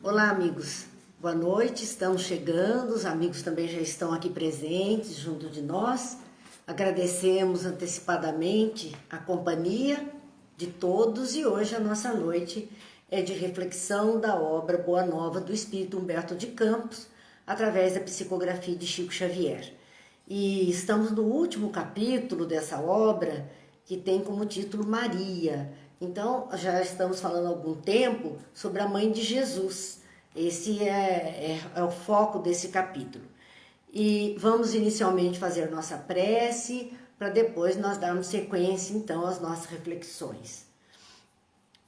Olá, amigos. Boa noite. Estamos chegando. Os amigos também já estão aqui presentes junto de nós. Agradecemos antecipadamente a companhia de todos e hoje a nossa noite é de reflexão da obra Boa Nova do Espírito Humberto de Campos, através da psicografia de Chico Xavier. E estamos no último capítulo dessa obra, que tem como título Maria. Então, já estamos falando há algum tempo sobre a mãe de Jesus. Esse é o foco desse capítulo. E vamos inicialmente fazer nossa prece, para depois nós darmos sequência, então, às nossas reflexões.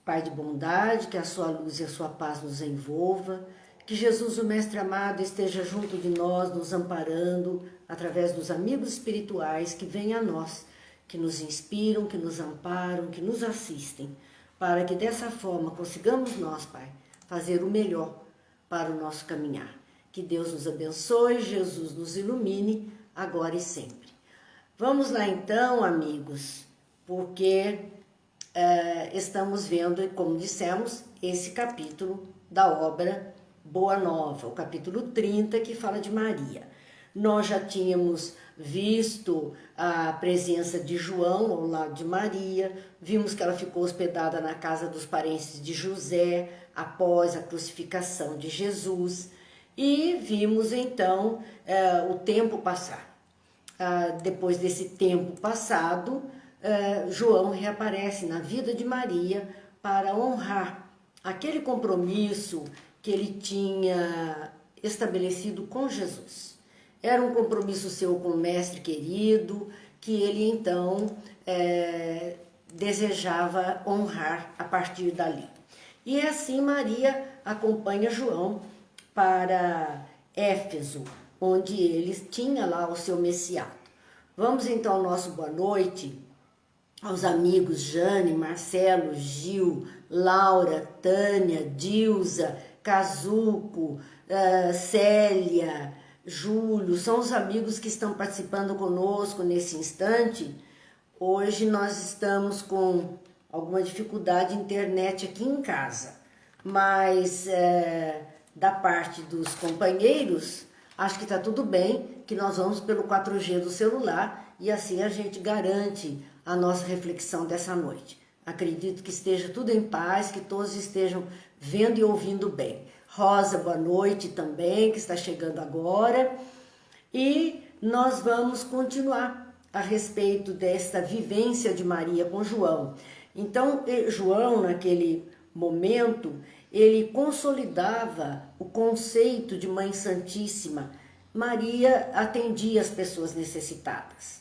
Pai de bondade, que a sua luz e a sua paz nos envolva, que Jesus, o Mestre amado, esteja junto de nós, nos amparando, através dos amigos espirituais que vêm a nós, que nos inspiram, que nos amparam, que nos assistem, para que dessa forma consigamos nós, Pai, fazer o melhor para o nosso caminhar. Que Deus nos abençoe, Jesus nos ilumine, agora e sempre. Vamos lá então, amigos, porque estamos vendo, como dissemos, esse capítulo da obra Boa Nova, o capítulo 30, que fala de Maria. Nós já tínhamos visto a presença de João ao lado de Maria, vimos que ela ficou hospedada na casa dos parentes de José após a crucificação de Jesus e vimos então o tempo passar. Depois desse tempo passado, João reaparece na vida de Maria para honrar aquele compromisso que ele tinha estabelecido com Jesus. Era um compromisso seu com o mestre querido, que ele então desejava honrar a partir dali. E assim Maria acompanha João para Éfeso, onde ele tinha lá o seu messiado. Vamos então ao nosso boa noite aos amigos Jane, Marcelo, Gil, Laura, Tânia, Dilza, Cazuco, Célia, Júlio, são os amigos que estão participando conosco nesse instante. Hoje nós estamos com alguma dificuldade de internet aqui em casa, mas da parte dos companheiros, acho que está tudo bem, que nós vamos pelo 4G do celular e assim a gente garante a nossa reflexão dessa noite. Acredito que esteja tudo em paz, que todos estejam vendo e ouvindo bem. Rosa, boa noite também, que está chegando agora. E nós vamos continuar a respeito desta vivência de Maria com João. Então, João, naquele momento, ele consolidava o conceito de Mãe Santíssima. Maria atendia as pessoas necessitadas.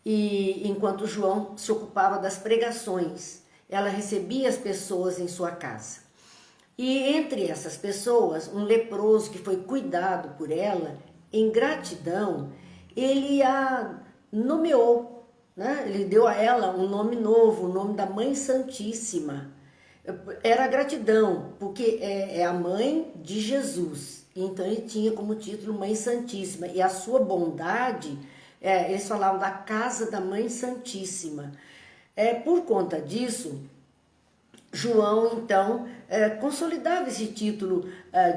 E enquanto João se ocupava das pregações, ela recebia as pessoas em sua casa. E entre essas pessoas, um leproso que foi cuidado por ela, em gratidão, ele a nomeou, né? Ele deu a ela um nome novo, o nome da Mãe Santíssima. Era gratidão, porque é a mãe de Jesus, então ele tinha como título Mãe Santíssima, e a sua bondade, eles falavam da casa da Mãe Santíssima. Por conta disso, João, então, consolidava esse título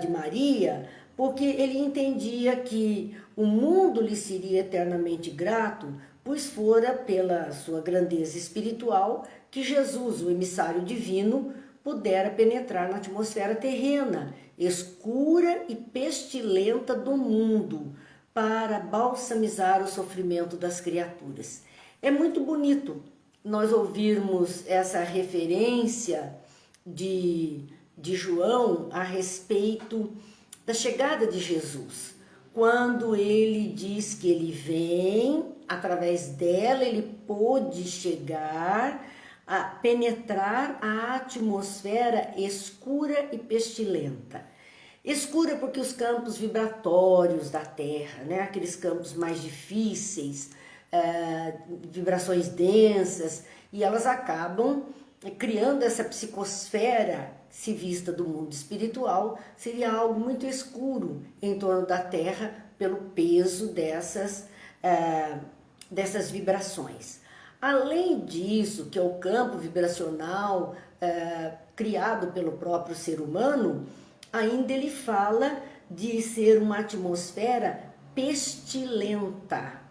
de Maria, porque ele entendia que o mundo lhe seria eternamente grato, pois fora pela sua grandeza espiritual que Jesus, o emissário divino, pudera penetrar na atmosfera terrena, escura e pestilenta do mundo, para balsamizar o sofrimento das criaturas. É muito bonito nós ouvirmos essa referência de João a respeito da chegada de Jesus, quando ele diz que ele vem, através dela ele pôde chegar a penetrar a atmosfera escura e pestilenta. Escura porque os campos vibratórios da Terra, né, aqueles campos mais difíceis, vibrações densas, e elas acabam criando essa psicosfera, se vista do mundo espiritual, seria algo muito escuro em torno da Terra pelo peso dessas vibrações. Além disso, que é o campo vibracional criado pelo próprio ser humano, ainda ele fala de ser uma atmosfera pestilenta,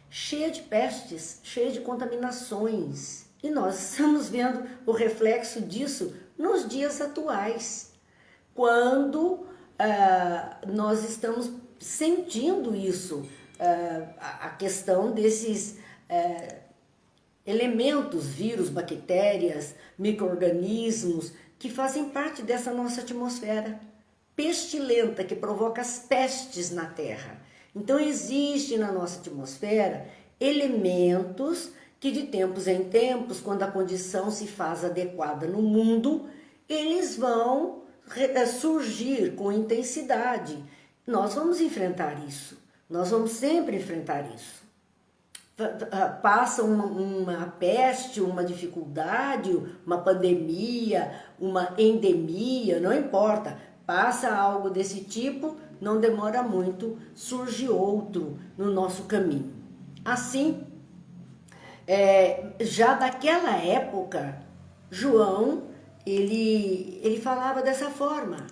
cheia de pestes, cheia de contaminações. E nós estamos vendo o reflexo disso nos dias atuais, quando nós estamos sentindo isso, a questão desses elementos, vírus, bactérias, micro-organismos, que fazem parte dessa nossa atmosfera pestilenta, que provoca as pestes na Terra. Então, existe na nossa atmosfera elementos que de tempos em tempos, quando a condição se faz adequada no mundo, eles vão surgir com intensidade. Nós vamos enfrentar isso, nós vamos sempre enfrentar isso. Passa uma peste, uma dificuldade, uma pandemia, uma endemia, não importa, passa algo desse tipo, não demora muito, surge outro no nosso caminho. Assim, já daquela época, João, ele falava dessa forma,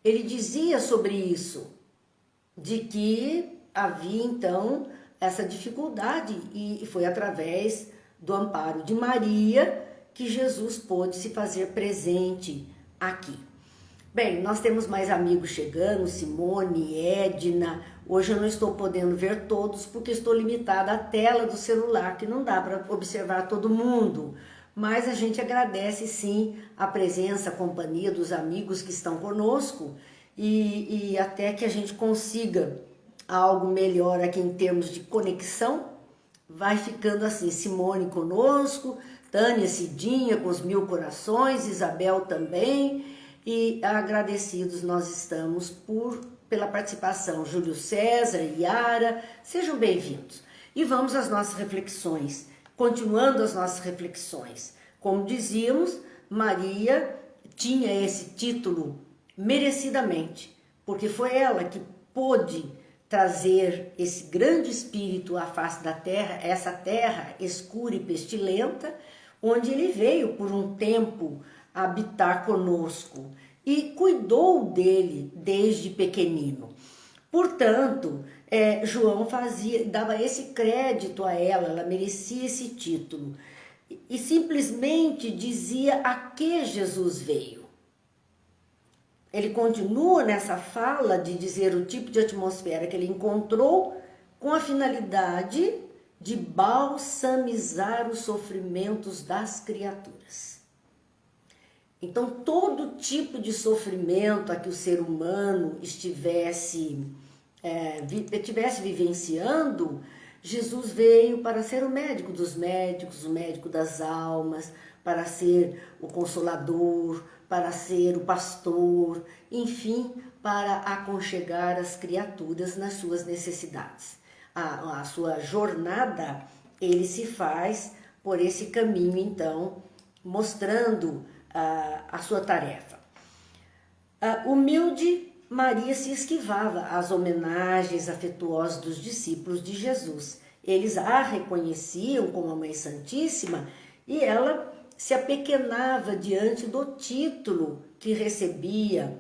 ele dizia sobre isso, de que havia então essa dificuldade, e foi através do amparo de Maria que Jesus pôde se fazer presente aqui. Bem, nós temos mais amigos chegando, Simone, Edna. Hoje eu não estou podendo ver todos porque estou limitada à tela do celular, que não dá para observar todo mundo. Mas a gente agradece sim a presença, a companhia dos amigos que estão conosco e até que a gente consiga algo melhor aqui em termos de conexão, vai ficando assim, Simone conosco, Tânia Cidinha com os 1000 corações, Isabel também, e agradecidos nós estamos pela participação, Júlio César, Yara, sejam bem-vindos. E vamos às nossas reflexões, continuando as nossas reflexões. Como dizíamos, Maria tinha esse título merecidamente, porque foi ela que pôde trazer esse grande espírito à face da terra, essa terra escura e pestilenta, onde ele veio por um tempo habitar conosco e cuidou dele desde pequenino. Portanto, João dava esse crédito a ela merecia esse título e simplesmente dizia a que Jesus veio. Ele continua nessa fala de dizer o tipo de atmosfera que ele encontrou com a finalidade de balsamizar os sofrimentos das criaturas. Então, todo tipo de sofrimento a que o ser humano estivesse vivenciando, Jesus veio para ser o médico dos médicos, o médico das almas, para ser o consolador, para ser o pastor, enfim, para aconchegar as criaturas nas suas necessidades. A sua jornada, ele se faz por esse caminho, então, mostrando a sua tarefa. Humilde, Maria se esquivava às homenagens afetuosas dos discípulos de Jesus. Eles a reconheciam como a Mãe Santíssima e ela se apequenava diante do título que recebia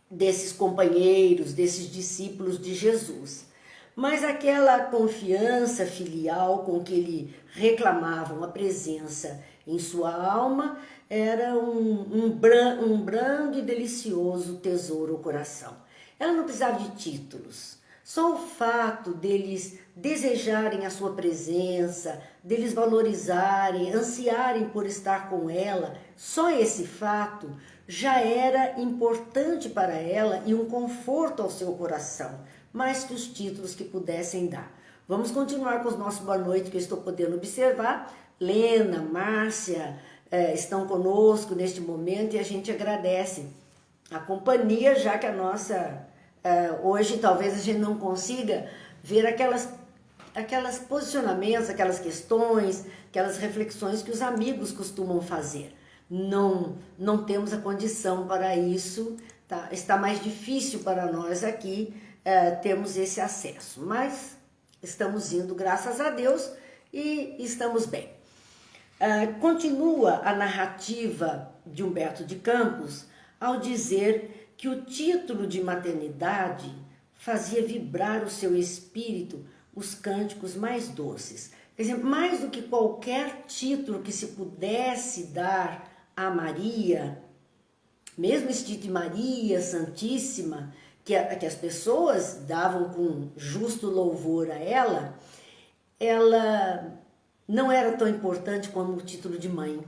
desses companheiros, desses discípulos de Jesus. Mas aquela confiança filial com que ele reclamava uma presença em sua alma era um brando e delicioso tesouro ao coração. Ela não precisava de títulos. Só o fato deles desejarem a sua presença, deles valorizarem, ansiarem por estar com ela, só esse fato já era importante para ela e um conforto ao seu coração, mais que os títulos que pudessem dar. Vamos continuar com os nossos boa noite que eu estou podendo observar. Lena, Márcia estão conosco neste momento e a gente agradece a companhia, já que a nossa... hoje talvez a gente não consiga ver aquelas posicionamentos, aquelas questões, aquelas reflexões que os amigos costumam fazer. Não temos a condição para isso, tá? Está mais difícil para nós aqui termos esse acesso, mas estamos indo, graças a Deus, e estamos bem. Continua a narrativa de Humberto de Campos, ao dizer que o título de maternidade fazia vibrar o seu espírito os cânticos mais doces. Quer dizer, mais do que qualquer título que se pudesse dar a Maria, mesmo esse título de Maria Santíssima, que as pessoas davam com justo louvor a ela não era tão importante como o título de mãe.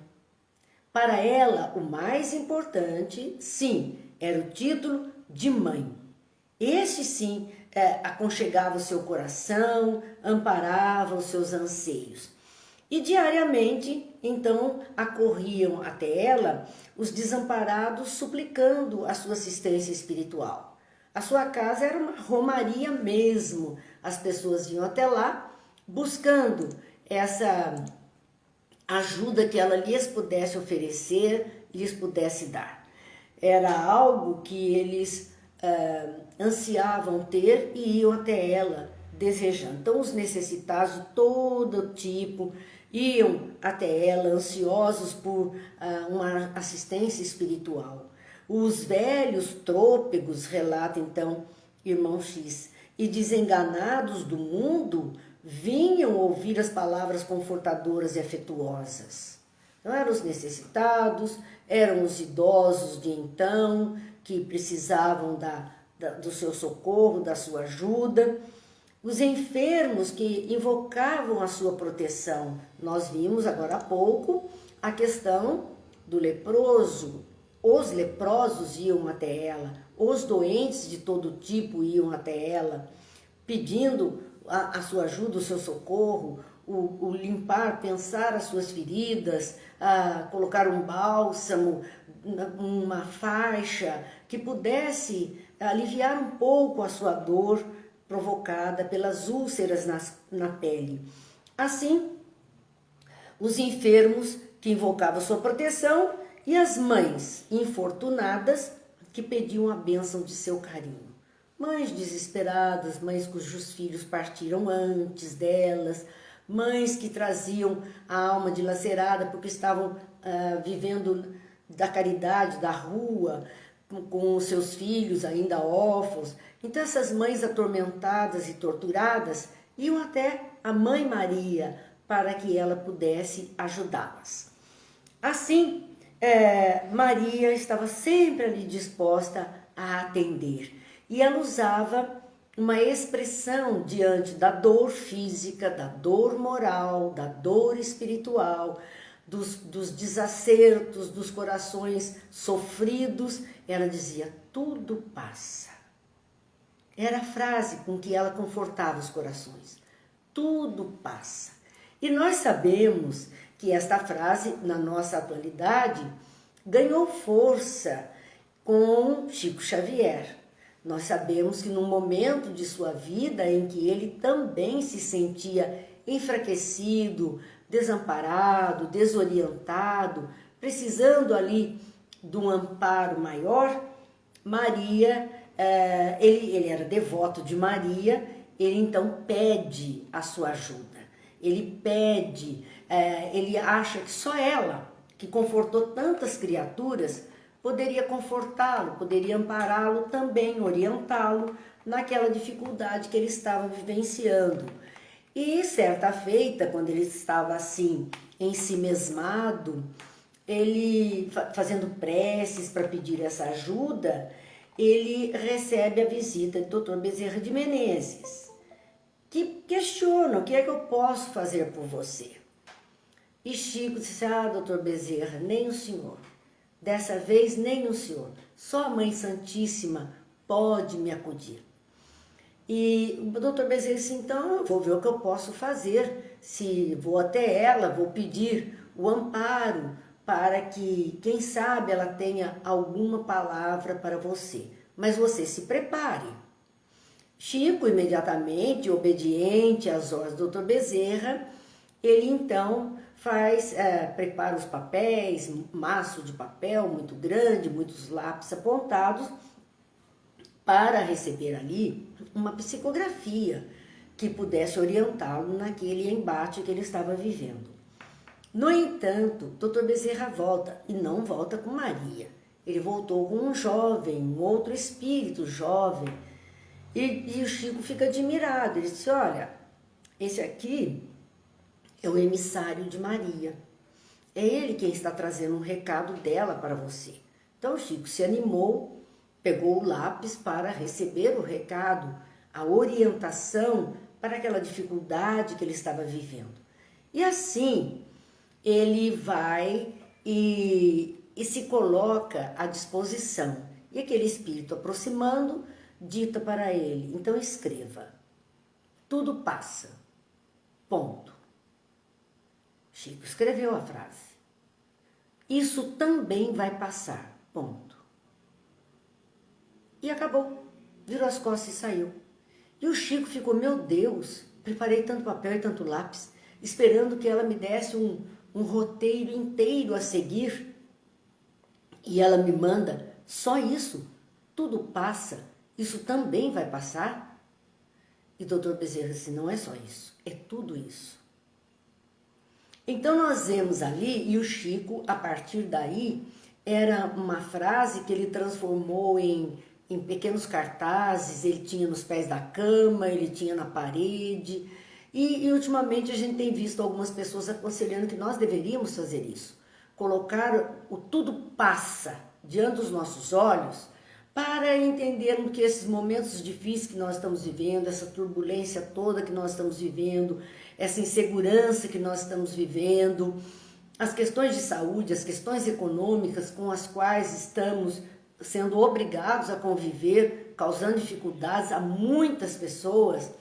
Para ela, o mais importante, sim, era o título de mãe. Este, sim, aconchegava o seu coração, amparava os seus anseios. E diariamente, então, acorriam até ela os desamparados suplicando a sua assistência espiritual. A sua casa era uma romaria mesmo. As pessoas iam até lá buscando essa ajuda que ela lhes pudesse oferecer, lhes pudesse dar. Era algo que eles ansiavam ter e iam até ela desejando. Então, os necessitados de todo tipo iam até ela ansiosos por uma assistência espiritual. Os velhos trôpegos, relata então irmão X, e desenganados do mundo, vinham ouvir as palavras confortadoras e afetuosas. Então, eram os necessitados, eram os idosos de então, que precisavam do seu socorro, da sua ajuda, os enfermos que invocavam a sua proteção. Nós vimos agora há pouco a questão do leproso. Os leprosos iam até ela, os doentes de todo tipo iam até ela, pedindo a sua ajuda, o seu socorro, o limpar, pensar as suas feridas, colocar um bálsamo, uma faixa que pudesse aliviar um pouco a sua dor provocada pelas úlceras na pele. Assim, os enfermos que invocavam sua proteção e as mães infortunadas que pediam a bênção de seu carinho. Mães desesperadas, mães cujos filhos partiram antes delas, mães que traziam a alma dilacerada porque estavam vivendo da caridade, da rua, com os seus filhos ainda órfãos. Então essas mães atormentadas e torturadas iam até a Mãe Maria para que ela pudesse ajudá-las. Assim, Maria estava sempre ali disposta a atender. E ela usava uma expressão diante da dor física, da dor moral, da dor espiritual, dos desacertos, dos corações sofridos. Ela dizia, tudo passa. Era a frase com que ela confortava os corações. Tudo passa. E nós sabemos que esta frase, na nossa atualidade, ganhou força com Chico Xavier. Nós sabemos que num momento de sua vida em que ele também se sentia enfraquecido, desamparado, desorientado, precisando ali de um amparo maior, Maria, ele era devoto de Maria, ele então pede a sua ajuda. Ele pede, ele acha que só ela, que confortou tantas criaturas, poderia confortá-lo, poderia ampará-lo também, orientá-lo naquela dificuldade que ele estava vivenciando. E certa feita, quando ele estava assim, ensimesmado, ele fazendo preces para pedir essa ajuda, ele recebe a visita do Dr. Bezerra de Menezes, que questiona, o que é que eu posso fazer por você? E Chico disse, Dr. Bezerra, nem o senhor. Dessa vez, nem o senhor. Só a Mãe Santíssima pode me acudir. E o Dr. Bezerra disse, então eu vou ver o que eu posso fazer. Se vou até ela, vou pedir o amparo para que, quem sabe, ela tenha alguma palavra para você. Mas você se prepare. Chico, imediatamente, obediente às ordens do Dr. Bezerra, ele então prepara os papéis, um maço de papel muito grande, muitos lápis apontados, para receber ali uma psicografia que pudesse orientá-lo naquele embate que ele estava vivendo. No entanto, Dr. Bezerra volta, e não volta com Maria. Ele voltou com um jovem, um outro espírito jovem. E o Chico fica admirado. Ele disse, olha, esse aqui é o emissário de Maria. É ele quem está trazendo um recado dela para você. Então o Chico se animou, pegou o lápis para receber o recado, a orientação para aquela dificuldade que ele estava vivendo. E assim, ele vai e se coloca à disposição. E aquele espírito aproximando, dita para ele, então escreva, tudo passa, ponto. Chico escreveu a frase. Isso também vai passar, ponto. E acabou, virou as costas e saiu. E o Chico ficou, meu Deus, preparei tanto papel e tanto lápis, esperando que ela me desse um roteiro inteiro a seguir. E ela me manda, só isso, tudo passa, isso também vai passar? E o doutor Bezerra disse, não é só isso, é tudo isso. Então nós vemos ali, e o Chico, a partir daí, era uma frase que ele transformou em pequenos cartazes, ele tinha nos pés da cama, ele tinha na parede, e ultimamente a gente tem visto algumas pessoas aconselhando que nós deveríamos fazer isso, colocar o tudo passa diante dos nossos olhos, para entendermos que esses momentos difíceis que nós estamos vivendo, essa turbulência toda que nós estamos vivendo, essa insegurança que nós estamos vivendo, as questões de saúde, as questões econômicas com as quais estamos sendo obrigados a conviver, causando dificuldades a muitas pessoas,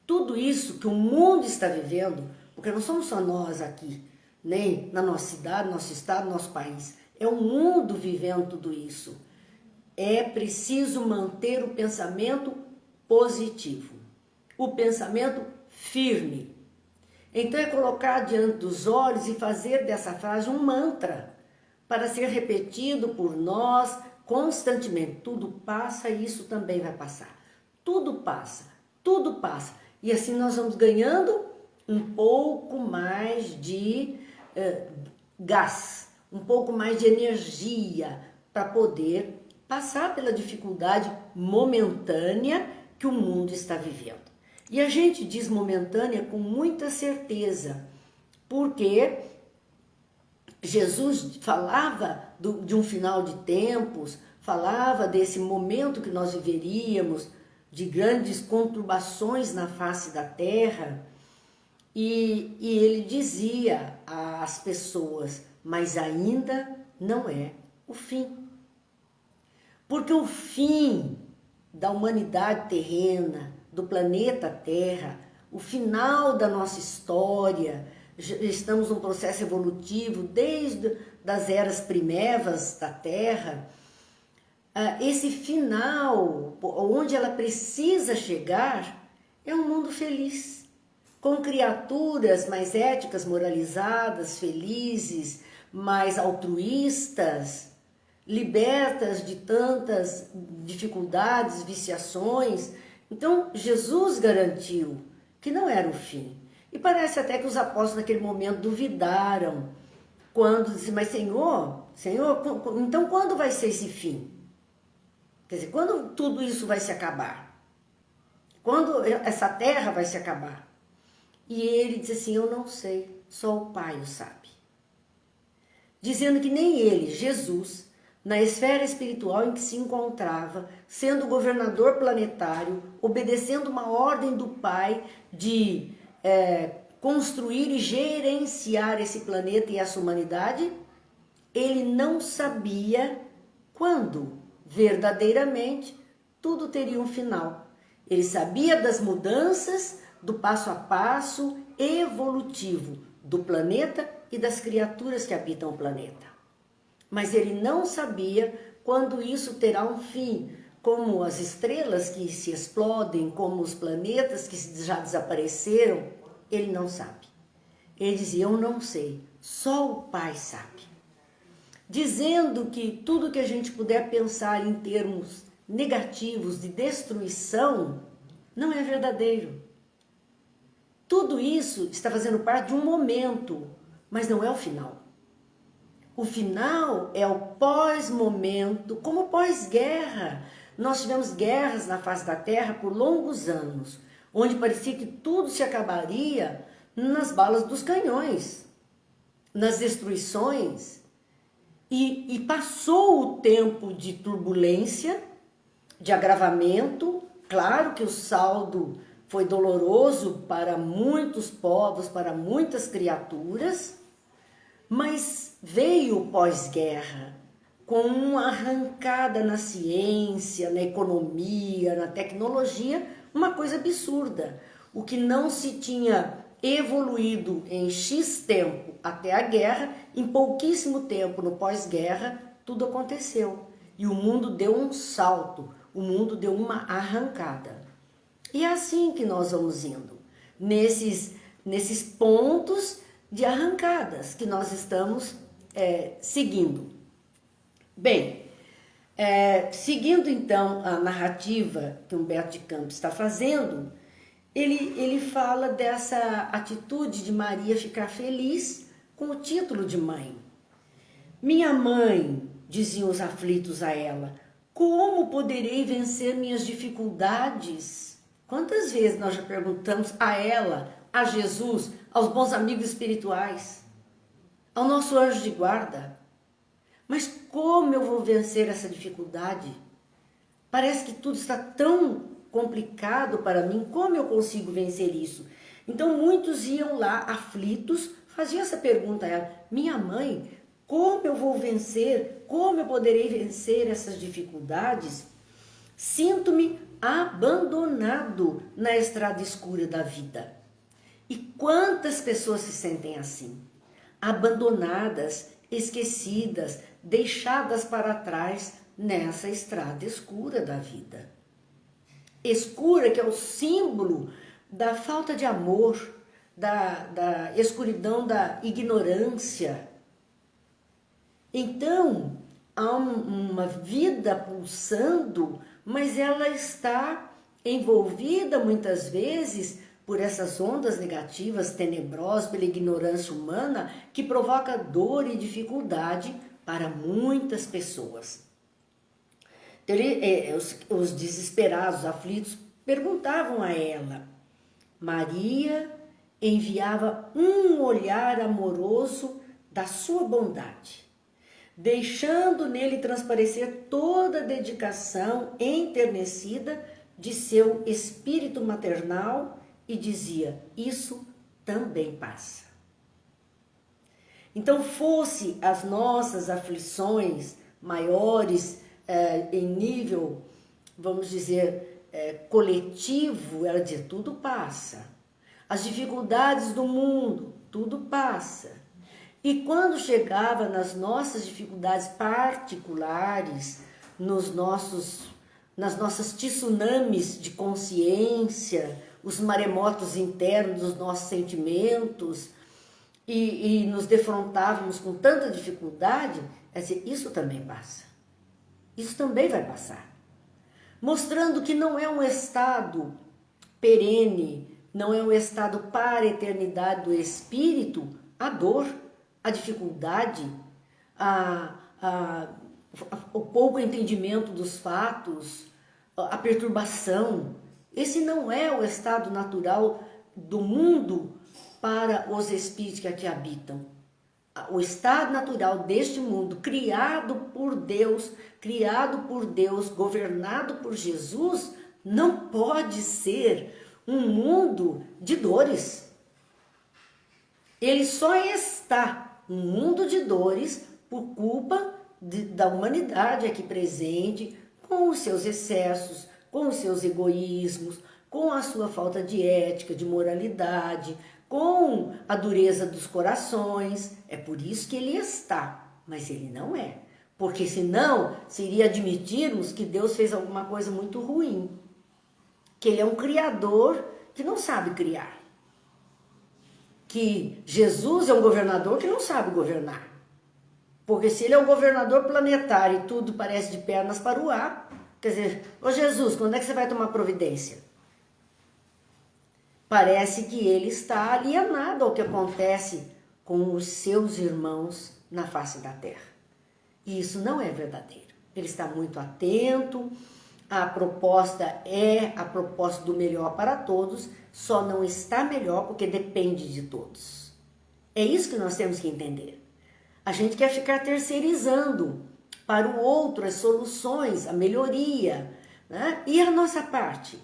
tudo isso que o mundo está vivendo, porque não somos só nós aqui, nem na nossa cidade, nosso estado, nosso país, é o mundo vivendo tudo isso. É preciso manter o pensamento positivo, o pensamento firme. Então é colocar diante dos olhos e fazer dessa frase um mantra para ser repetido por nós constantemente. Tudo passa e isso também vai passar. Tudo passa, tudo passa. E assim nós vamos ganhando um pouco mais de gás, um pouco mais de energia para poder passar pela dificuldade momentânea que o mundo está vivendo. E a gente diz momentânea com muita certeza, porque Jesus falava de um final de tempos, falava desse momento que nós viveríamos, de grandes conturbações na face da terra, e ele dizia às pessoas, mas ainda não é o fim. Porque o fim da humanidade terrena, do planeta Terra, o final da nossa história, estamos num processo evolutivo desde das eras primevas da Terra, esse final, onde ela precisa chegar, é um mundo feliz, com criaturas mais éticas, moralizadas, felizes, mais altruístas, libertas de tantas dificuldades, viciações. Então, Jesus garantiu que não era o fim. E parece até que os apóstolos naquele momento duvidaram, quando disseram, mas Senhor, então quando vai ser esse fim? Quer dizer, quando tudo isso vai se acabar? Quando essa terra vai se acabar? E ele disse assim, eu não sei, só o Pai o sabe. Dizendo que nem ele, Jesus, na esfera espiritual em que se encontrava, sendo governador planetário, obedecendo uma ordem do Pai de construir e gerenciar esse planeta e essa humanidade, ele não sabia quando, verdadeiramente, tudo teria um final. Ele sabia das mudanças, do passo a passo evolutivo do planeta e das criaturas que habitam o planeta. Mas ele não sabia quando isso terá um fim, como as estrelas que se explodem, como os planetas que já desapareceram, ele não sabe. Ele dizia, eu não sei, só o Pai sabe. Dizendo que tudo que a gente puder pensar em termos negativos de destruição, não é verdadeiro. Tudo isso está fazendo parte de um momento, mas não é o final. O final é o pós-momento, como pós-guerra. Nós tivemos guerras na face da Terra por longos anos, onde parecia que tudo se acabaria nas balas dos canhões, nas destruições. E passou o tempo de turbulência, de agravamento. Claro que o saldo foi doloroso para muitos povos, para muitas criaturas, mas veio o pós-guerra com uma arrancada na ciência, na economia, na tecnologia, uma coisa absurda. O que não se tinha evoluído em X tempo até a guerra, em pouquíssimo tempo no pós-guerra, tudo aconteceu. E o mundo deu um salto, o mundo deu uma arrancada. E é assim que nós vamos indo, nesses pontos de arrancadas que nós estamos seguindo. Bem, seguindo então a narrativa que Humberto de Campos está fazendo, ele fala dessa atitude de Maria ficar feliz com o título de mãe. Minha mãe, diziam os aflitos a ela, como poderei vencer minhas dificuldades? Quantas vezes nós já perguntamos a ela, a Jesus, aos bons amigos espirituais, ao nosso anjo de guarda, mas como eu vou vencer essa dificuldade? Parece que tudo está tão complicado para mim, como eu consigo vencer isso? Então muitos iam lá aflitos, faziam essa pergunta a ela, minha mãe, como eu vou vencer, como eu poderei vencer essas dificuldades? Sinto-me abandonado na estrada escura da vida. E quantas pessoas se sentem assim? Abandonadas, esquecidas, deixadas para trás nessa estrada escura da vida. Escura que é o símbolo da falta de amor, da escuridão, da ignorância. Então, há uma vida pulsando, mas ela está envolvida muitas vezes por essas ondas negativas, tenebrosas, pela ignorância humana, que provoca dor e dificuldade para muitas pessoas. Os desesperados, aflitos, perguntavam a ela. Maria enviava um olhar amoroso da sua bondade, deixando nele transparecer toda a dedicação enternecida de seu espírito maternal e dizia, isso também passa. Então, fosse as nossas aflições maiores em nível, vamos dizer, coletivo, ela dizia, tudo passa. As dificuldades do mundo, tudo passa. E quando chegava nas nossas dificuldades particulares, nas nossas tsunamis de consciência, os maremotos internos dos nossos sentimentos, e nos defrontávamos com tanta dificuldade, isso também passa. Isso também vai passar. Mostrando que não é um estado perene, não é um estado para a eternidade do espírito, a dor, a dificuldade, o pouco entendimento dos fatos, a perturbação. Esse não é o estado natural do mundo para os espíritos que aqui habitam. O estado natural deste mundo, criado por Deus, governado por Jesus, não pode ser um mundo de dores. Ele só está um mundo de dores por culpa da humanidade aqui presente, com os seus excessos, com os seus egoísmos, com a sua falta de ética, de moralidade, com a dureza dos corações. É por isso que ele está, mas ele não é. Porque senão seria admitirmos que Deus fez alguma coisa muito ruim, que ele é um criador que não sabe criar, que Jesus é um governador que não sabe governar. Porque se ele é um governador planetário e tudo parece de pernas para o ar, quer dizer, ô Jesus, quando é que você vai tomar providência? Parece que ele está alienado ao que acontece com os seus irmãos na face da terra. E isso não é verdadeiro. Ele está muito atento, a proposta é a proposta do melhor para todos, só não está melhor porque depende de todos. É isso que nós temos que entender. A gente quer ficar terceirizando para o outro as soluções, a melhoria, né? E a nossa parte?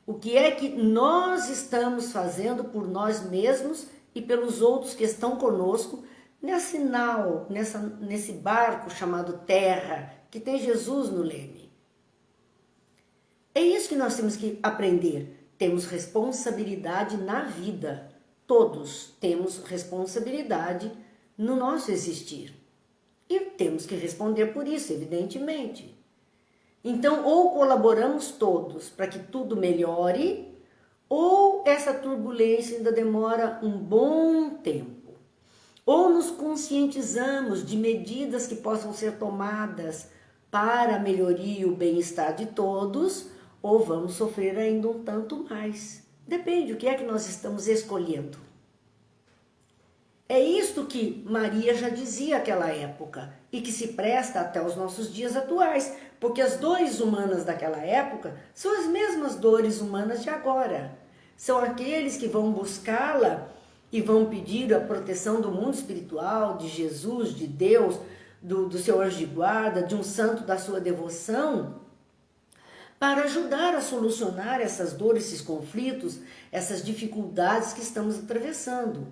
O que é que nós estamos fazendo por nós mesmos e pelos outros que estão conosco nesse barco chamado terra, que tem Jesus no leme? É isso que nós temos que aprender. Temos responsabilidade na vida. Todos temos responsabilidade no nosso existir. E temos que responder por isso, evidentemente. Então, ou colaboramos todos para que tudo melhore, ou essa turbulência ainda demora um bom tempo. Ou nos conscientizamos de medidas que possam ser tomadas para a melhoria e o bem-estar de todos, ou vamos sofrer ainda um tanto mais. Depende do que é que nós estamos escolhendo. É isto que Maria já dizia naquela época e que se presta até os nossos dias atuais, porque as dores humanas daquela época são as mesmas dores humanas de agora. São aqueles que vão buscá-la e vão pedir a proteção do mundo espiritual, de Jesus, de Deus, do seu anjo de guarda, de um santo da sua devoção, para ajudar a solucionar essas dores, esses conflitos, essas dificuldades que estamos atravessando.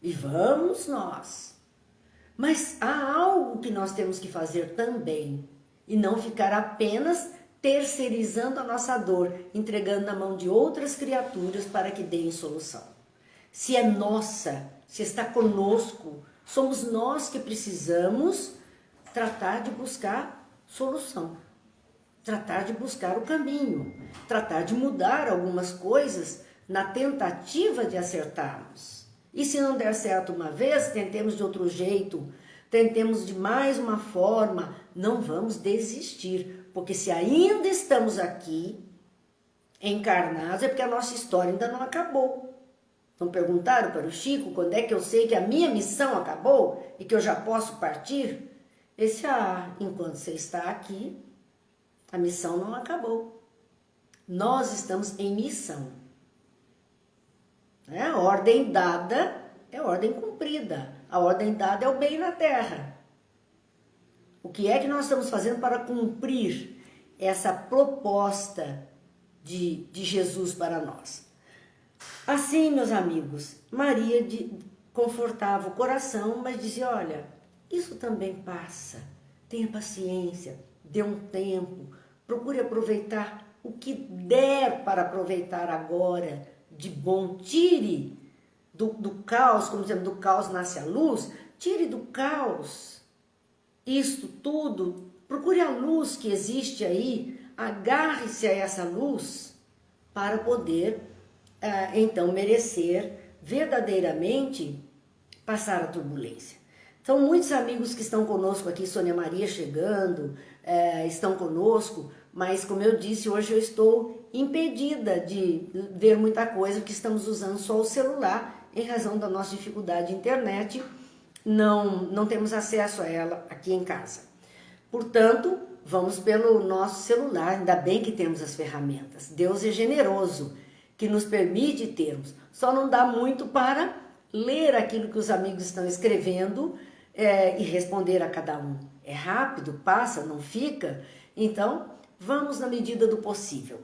E vamos nós. Mas há algo que nós temos que fazer também, e não ficar apenas terceirizando a nossa dor, entregando na mão de outras criaturas para que deem solução. Se é nossa, se está conosco, somos nós que precisamos tratar de buscar solução. Tratar de buscar o caminho, tratar de mudar algumas coisas na tentativa de acertarmos. E se não der certo uma vez, tentemos de outro jeito, tentemos de mais uma forma, não vamos desistir, porque se ainda estamos aqui, encarnados, é porque a nossa história ainda não acabou. Não perguntaram para o Chico quando é que eu sei que a minha missão acabou e que eu já posso partir? Enquanto você está aqui, a missão não acabou. Nós estamos em missão. A ordem dada é ordem cumprida. A ordem dada é o bem na terra. O que é que nós estamos fazendo para cumprir essa proposta de Jesus para nós? Assim, meus amigos, Maria confortava o coração, mas dizia, olha, isso também passa. Tenha paciência, dê um tempo, procure aproveitar o que der para aproveitar agora de bom. Tire do caos, como dizemos, do caos nasce a luz, tire do caos isto tudo, procure a luz que existe aí, agarre-se a essa luz para poder, então, merecer verdadeiramente passar a turbulência. Então, muitos amigos que estão conosco aqui, Sônia Maria chegando, estão conosco, mas como eu disse, hoje eu estou impedida de ver muita coisa, porque estamos usando só o celular, em razão da nossa dificuldade de internet, não temos acesso a ela aqui em casa. Portanto, vamos pelo nosso celular, ainda bem que temos as ferramentas. Deus é generoso, que nos permite termos. Só não dá muito para ler aquilo que os amigos estão escrevendo e responder a cada um. É rápido, passa, não fica. Então, vamos na medida do possível.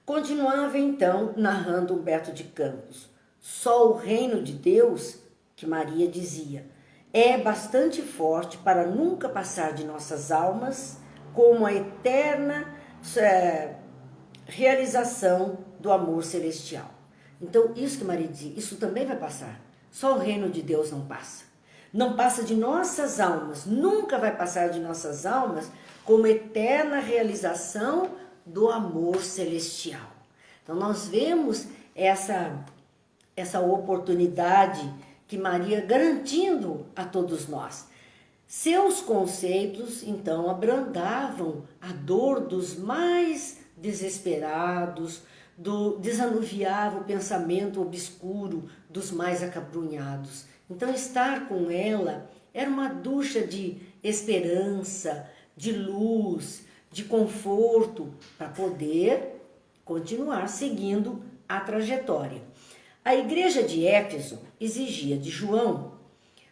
Continuava então narrando Humberto de Campos. Só o reino de Deus, que Maria dizia, é bastante forte para nunca passar de nossas almas como a eterna realização do amor celestial. Então, isso que Maria dizia, isso também vai passar. Só o reino de Deus não passa. Não passa de nossas almas, nunca vai passar de nossas almas como eterna realização do amor celestial. Então, nós vemos essa oportunidade que Maria garantindo a todos nós. Seus conceitos, então, abrandavam a dor dos mais desesperados, desanuviava o pensamento obscuro dos mais acabrunhados. Então, estar com ela era uma ducha de esperança, de luz, de conforto, para poder continuar seguindo a trajetória. A igreja de Éfeso exigia de João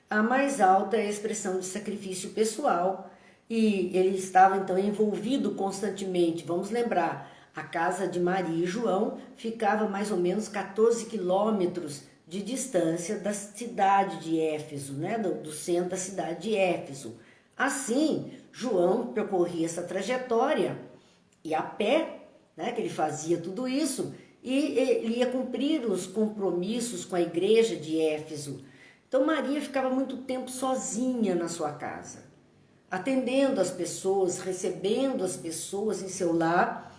a mais alta expressão de sacrifício pessoal e ele estava então envolvido constantemente. Vamos lembrar, a casa de Maria e João ficava mais ou menos 14 quilômetros de distância da cidade de Éfeso, né? do centro da cidade de Éfeso. Assim, João percorria essa trajetória e a pé, né, que ele fazia tudo isso, e ele ia cumprir os compromissos com a igreja de Éfeso. Então Maria ficava muito tempo sozinha na sua casa, atendendo as pessoas, recebendo as pessoas em seu lar,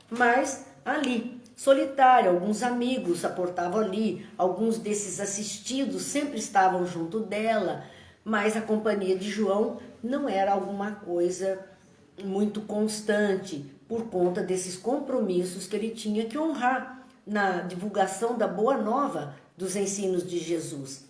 mas ali, solitária. Alguns amigos aportavam ali, alguns desses assistidos sempre estavam junto dela, mas a companhia de João não era alguma coisa muito constante por conta desses compromissos que ele tinha que honrar na divulgação da boa nova dos ensinos de Jesus.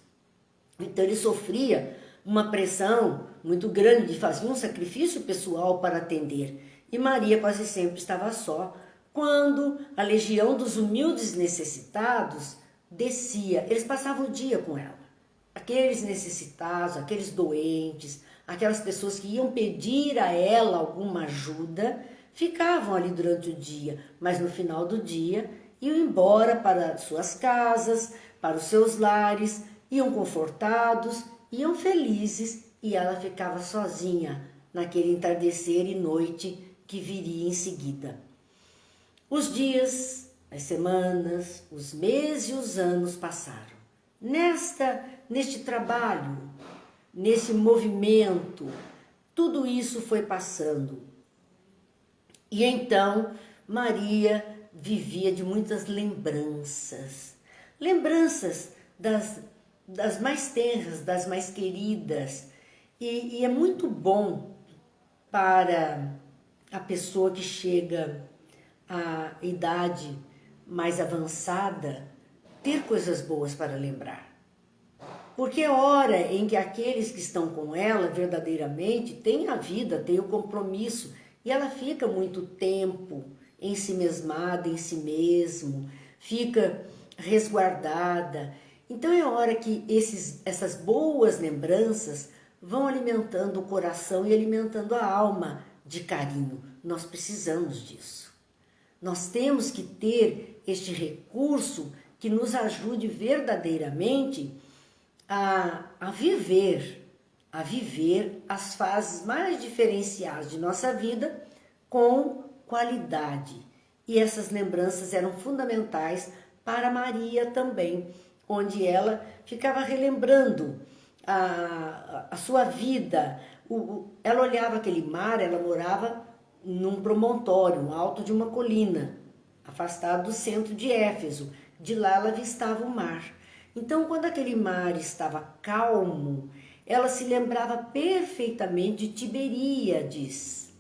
Então ele sofria uma pressão muito grande, fazia um sacrifício pessoal para atender. E Maria quase sempre estava só. Quando a legião dos humildes necessitados descia, eles passavam o dia com ela. Aqueles necessitados, aqueles doentes, aquelas pessoas que iam pedir a ela alguma ajuda, ficavam ali durante o dia, mas no final do dia iam embora para suas casas, para os seus lares, iam confortados, iam felizes e ela ficava sozinha naquele entardecer e noite que viria em seguida. Os dias, as semanas, os meses e os anos passaram. Neste trabalho, nesse movimento, tudo isso foi passando. E então Maria vivia de muitas lembranças. Lembranças das mais tenras, das mais queridas. E é muito bom para a pessoa que chega à idade mais avançada ter coisas boas para lembrar. Porque é hora em que aqueles que estão com ela verdadeiramente têm a vida, têm o compromisso, e ela fica muito tempo ensimesmada em si mesmo, fica resguardada. Então é hora que essas boas lembranças vão alimentando o coração e alimentando a alma de carinho. Nós precisamos disso. Nós temos que ter este recurso que nos ajude verdadeiramente a viver as fases mais diferenciadas de nossa vida com qualidade. E essas lembranças eram fundamentais para Maria também, onde ela ficava relembrando a sua vida. Ela olhava aquele mar, ela morava num promontório, no alto de uma colina, afastado do centro de Éfeso. De lá ela avistava o mar. Então, quando aquele mar estava calmo, ela se lembrava perfeitamente de Tiberíades,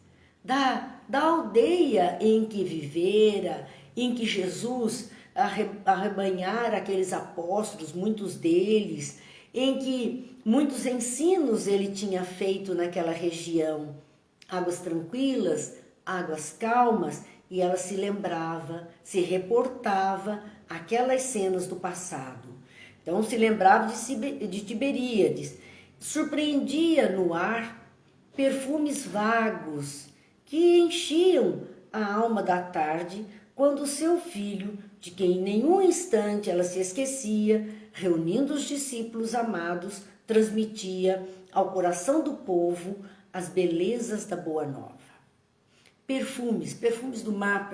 da aldeia em que vivera, em que Jesus arrebanhara aqueles apóstolos, muitos deles, em que muitos ensinos ele tinha feito naquela região. Águas tranquilas, águas calmas, e ela se lembrava, se reportava aquelas cenas do passado. Então se lembrava de Tiberíades, surpreendia no ar perfumes vagos que enchiam a alma da tarde, quando seu filho, de quem em nenhum instante ela se esquecia, reunindo os discípulos amados, transmitia ao coração do povo as belezas da Boa Nova. Perfumes do mar,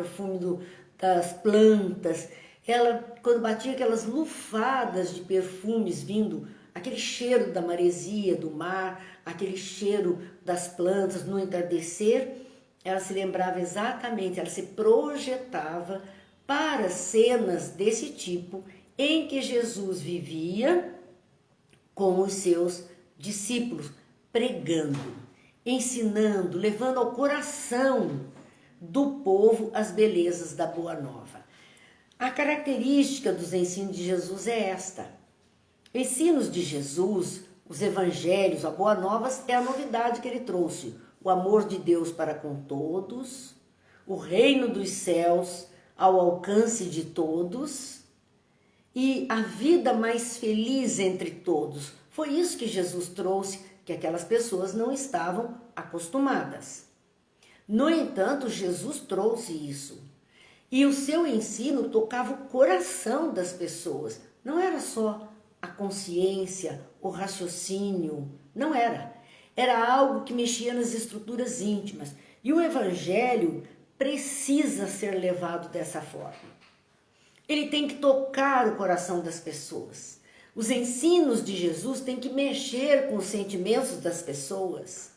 das plantas. Ela, quando batia aquelas lufadas de perfumes vindo, aquele cheiro da maresia, do mar, aquele cheiro das plantas no entardecer, ela se lembrava exatamente, ela se projetava para cenas desse tipo em que Jesus vivia com os seus discípulos, pregando, ensinando, levando ao coração do povo as belezas da Boa Nova. A característica dos ensinos de Jesus é esta: Ensinos de Jesus, os evangelhos, a boa nova é a novidade que ele trouxe. O amor de Deus para com todos, o reino dos céus ao alcance de todos e a vida mais feliz entre todos. Foi isso que Jesus trouxe, que aquelas pessoas não estavam acostumadas. No entanto, Jesus trouxe isso. E o seu ensino tocava o coração das pessoas. Não era só a consciência, o raciocínio. Não era. Era algo que mexia nas estruturas íntimas. E o evangelho precisa ser levado dessa forma. Ele tem que tocar o coração das pessoas. Os ensinos de Jesus têm que mexer com os sentimentos das pessoas.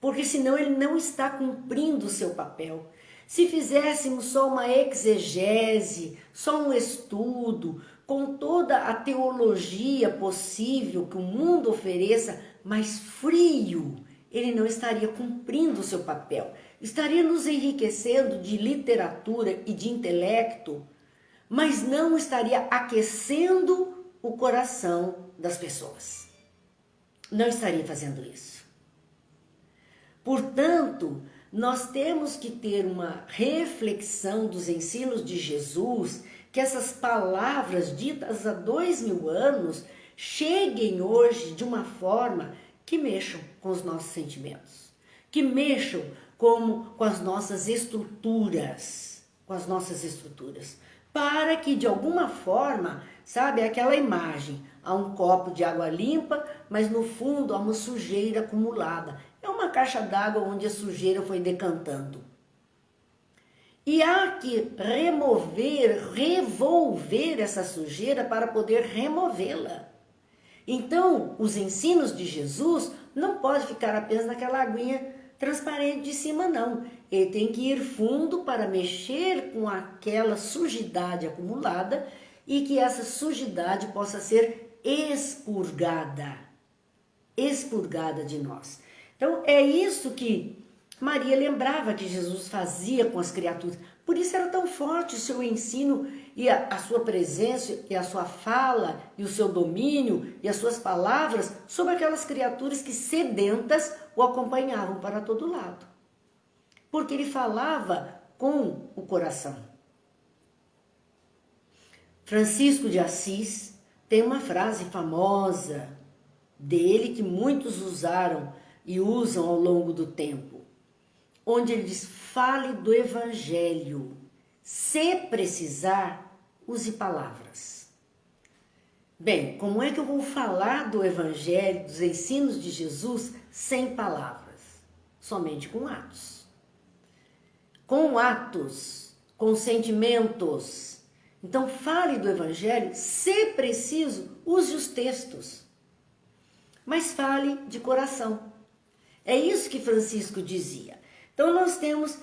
Porque senão ele não está cumprindo o seu papel. Se fizéssemos só uma exegese, só um estudo, com toda a teologia possível que o mundo ofereça, mas frio, ele não estaria cumprindo o seu papel. Estaria nos enriquecendo de literatura e de intelecto, mas não estaria aquecendo o coração das pessoas. Não estaria fazendo isso. Portanto, nós temos que ter uma reflexão dos ensinos de Jesus, que essas palavras ditas há 2000 anos cheguem hoje de uma forma que mexam com os nossos sentimentos, que mexam com as nossas estruturas, para que de alguma forma, sabe, aquela imagem, há um copo de água limpa, mas no fundo há uma sujeira acumulada. É uma caixa d'água onde a sujeira foi decantando. E há que revolver essa sujeira para poder removê-la. Então, os ensinos de Jesus não podem ficar apenas naquela aguinha transparente de cima, não. Ele tem que ir fundo para mexer com aquela sujidade acumulada e que essa sujidade possa ser expurgada de nós. Então, é isso que Maria lembrava que Jesus fazia com as criaturas. Por isso era tão forte o seu ensino e a sua presença e a sua fala e o seu domínio e as suas palavras sobre aquelas criaturas que sedentas o acompanhavam para todo lado. Porque ele falava com o coração. Francisco de Assis tem uma frase famosa dele que muitos usaram e usam ao longo do tempo, onde ele diz: fale do evangelho, se precisar, use palavras. Bem, como é que eu vou falar do evangelho, dos ensinos de Jesus, sem palavras? Somente com atos. Com atos, com sentimentos. Então fale do evangelho, se preciso, use os textos. Mas fale de coração. É isso que Francisco dizia. Então nós temos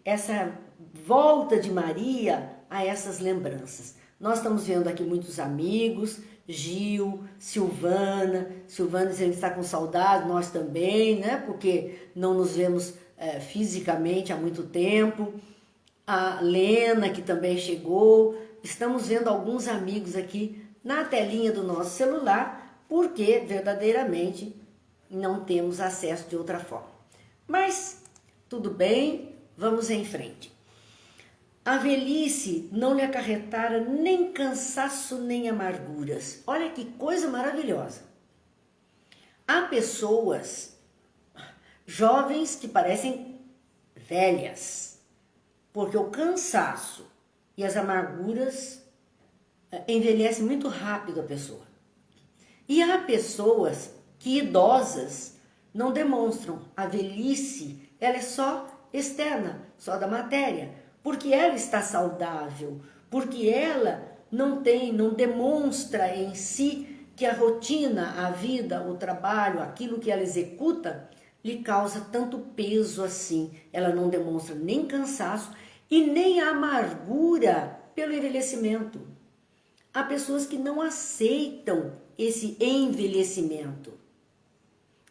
essa volta de Maria a essas lembranças. Nós estamos vendo aqui muitos amigos, Gil, Silvana dizendo que está com saudade, nós também, né? Porque não nos vemos fisicamente há muito tempo. A Lena, que também chegou. Estamos vendo alguns amigos aqui na telinha do nosso celular, porque verdadeiramente não temos acesso de outra forma. Mas tudo bem, vamos em frente. A velhice não lhe acarretara nem cansaço nem amarguras. Olha que coisa maravilhosa. Há pessoas jovens que parecem velhas, porque o cansaço e as amarguras envelhecem muito rápido a pessoa. E há pessoas que idosas não demonstram. A velhice, ela é só externa, só da matéria, porque ela está saudável, porque ela não demonstra em si que a rotina, a vida, o trabalho, aquilo que ela executa, lhe causa tanto peso assim. Ela não demonstra nem cansaço e nem amargura pelo envelhecimento. Há pessoas que não aceitam esse envelhecimento.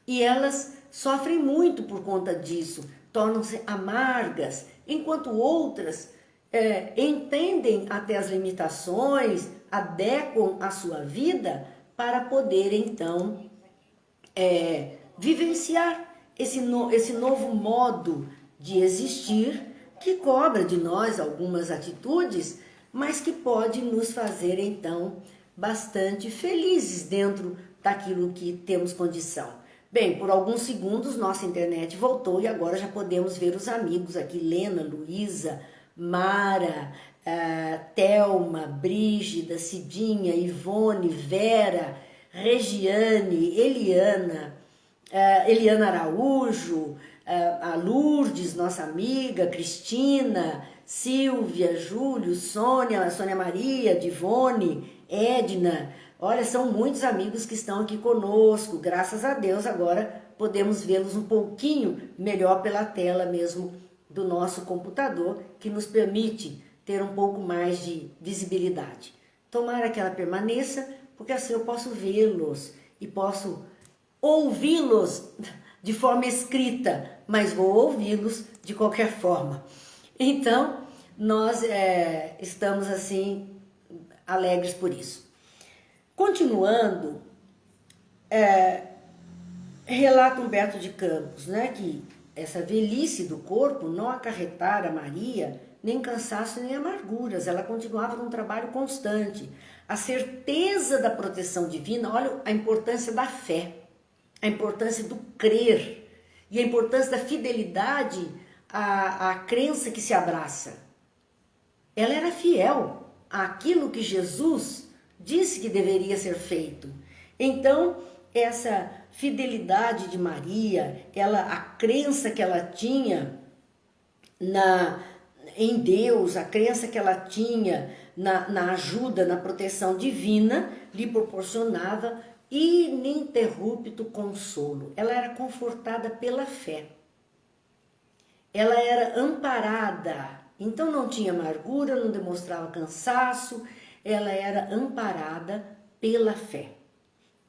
E elas sofrem muito por conta disso, tornam-se amargas, enquanto outras entendem até as limitações, adequam a sua vida para poder então vivenciar esse novo modo de existir que cobra de nós algumas atitudes, mas que pode nos fazer então bastante felizes dentro daquilo que temos condição. Bem, por alguns segundos nossa internet voltou e agora já podemos ver os amigos aqui, Lena, Luísa, Mara, Thelma, Brígida, Cidinha, Ivone, Vera, Regiane, Eliana, Eliana Araújo, a Lourdes, nossa amiga, Cristina, Silvia, Júlio, Sônia, Sônia Maria, Divone, Edna. Olha, são muitos amigos que estão aqui conosco, graças a Deus agora podemos vê-los um pouquinho melhor pela tela mesmo do nosso computador, que nos permite ter um pouco mais de visibilidade. Tomara que ela permaneça, porque assim eu posso vê-los e posso ouvi-los de forma escrita, mas vou ouvi-los de qualquer forma. Então, nós estamos assim alegres por isso. Continuando, relata Humberto de Campos, né, que essa velhice do corpo não acarretara a Maria nem cansaço nem amarguras, ela continuava num trabalho constante. A certeza da proteção divina, olha a importância da fé, a importância do crer e a importância da fidelidade à crença que se abraça. Ela era fiel àquilo que Jesus disse que deveria ser feito. Então, essa fidelidade de Maria, a crença que ela tinha em Deus, a crença que ela tinha na ajuda, na proteção divina, lhe proporcionava ininterrupto consolo. Ela era confortada pela fé. Ela era amparada, então não tinha amargura, não demonstrava cansaço, ela era amparada pela fé,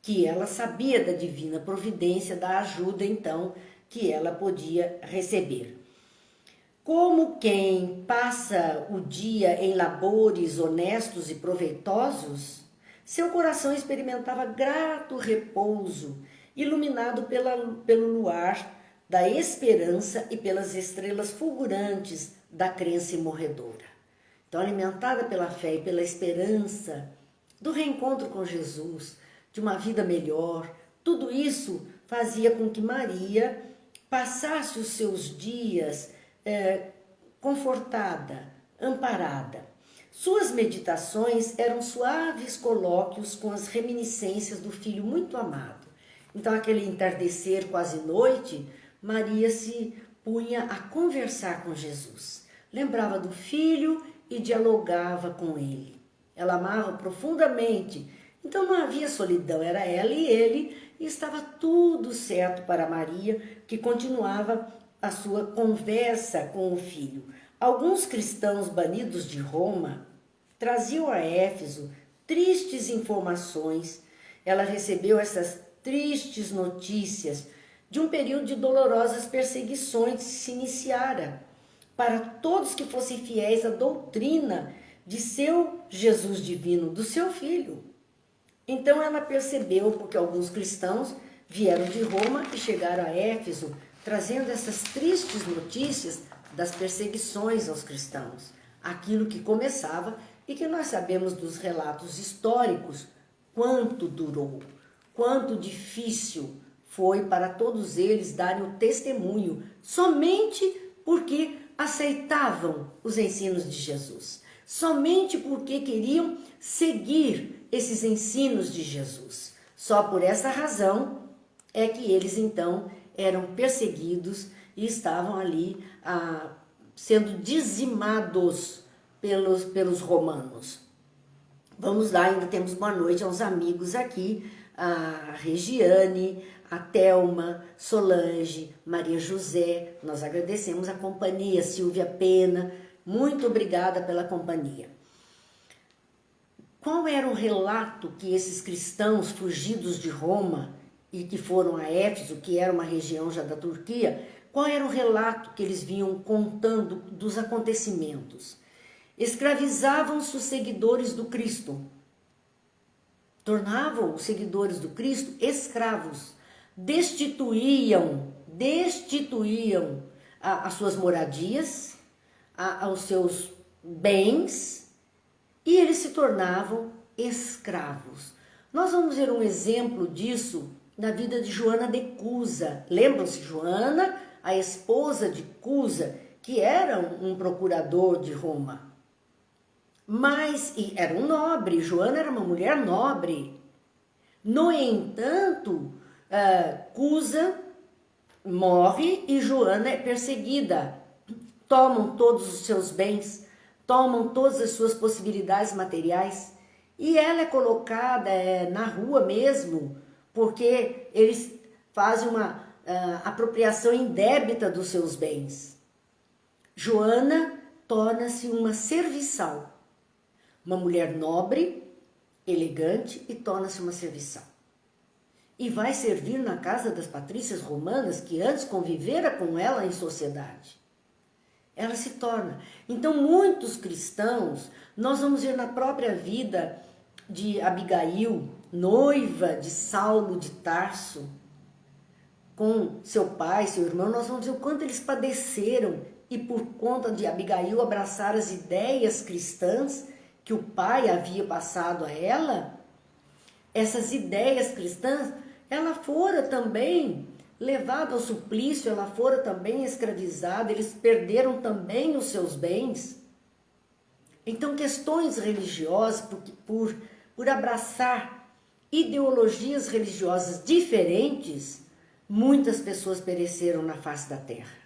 que ela sabia da divina providência, da ajuda então que ela podia receber. Como quem passa o dia em labores honestos e proveitosos, seu coração experimentava grato repouso, iluminado pelo luar da esperança e pelas estrelas fulgurantes da crença imorredora. Então, alimentada pela fé e pela esperança do reencontro com Jesus, de uma vida melhor, tudo isso fazia com que Maria passasse os seus dias confortada, amparada. Suas meditações eram suaves colóquios com as reminiscências do filho muito amado. Então, aquele entardecer, quase noite, Maria se punha a conversar com Jesus. Lembrava do filho e dialogava com ele. Ela amava profundamente, então não havia solidão, era ela e ele, e estava tudo certo para Maria, que continuava a sua conversa com o filho. Alguns cristãos banidos de Roma traziam a Éfeso tristes informações. Ela recebeu essas tristes notícias de um período de dolorosas perseguições que se iniciara para todos que fossem fiéis à doutrina de seu Jesus divino, do seu filho. Então ela percebeu, porque alguns cristãos vieram de Roma e chegaram a Éfeso, trazendo essas tristes notícias das perseguições aos cristãos, aquilo que começava e que nós sabemos dos relatos históricos quanto durou, quanto difícil foi para todos eles darem o testemunho, somente porque aceitavam os ensinos de Jesus, somente porque queriam seguir esses ensinos de Jesus. Só por essa razão é que eles então eram perseguidos e estavam ali sendo dizimados pelos romanos. Vamos lá, ainda temos boa noite aos amigos aqui, a Regiane, a Thelma, Solange, Maria José. Nós agradecemos a companhia, Silvia Pena, muito obrigada pela companhia. Qual era o relato que esses cristãos fugidos de Roma e que foram a Éfeso, que era uma região já da Turquia, qual era o relato que eles vinham contando dos acontecimentos? Escravizavam-se os seguidores do Cristo, tornavam os seguidores do Cristo escravos, destituíam as suas moradias, aos seus bens, e eles se tornavam escravos. Nós vamos ver um exemplo disso na vida de Joana de Cusa. Lembram-se, Joana, a esposa de Cusa, que era um procurador de Roma. Era um nobre, Joana era uma mulher nobre. No entanto, Cusa morre e Joana é perseguida. Tomam todos os seus bens, tomam todas as suas possibilidades materiais e ela é colocada na rua mesmo, porque eles fazem uma apropriação indébita dos seus bens. Joana torna-se uma serviçal, uma mulher nobre, elegante e torna-se uma serviçal. E vai servir na casa das patrícias romanas que antes convivera com ela em sociedade. Ela se torna. Então, muitos cristãos, nós vamos ver na própria vida de Abigail, noiva de Saulo de Tarso, com seu pai, seu irmão, nós vamos ver o quanto eles padeceram e por conta de Abigail abraçar as ideias cristãs que o pai havia passado a ela, essas ideias cristãs, ela fora também levada ao suplício, ela fora também escravizada, eles perderam também os seus bens. Então, questões religiosas, por abraçar ideologias religiosas diferentes, muitas pessoas pereceram na face da terra.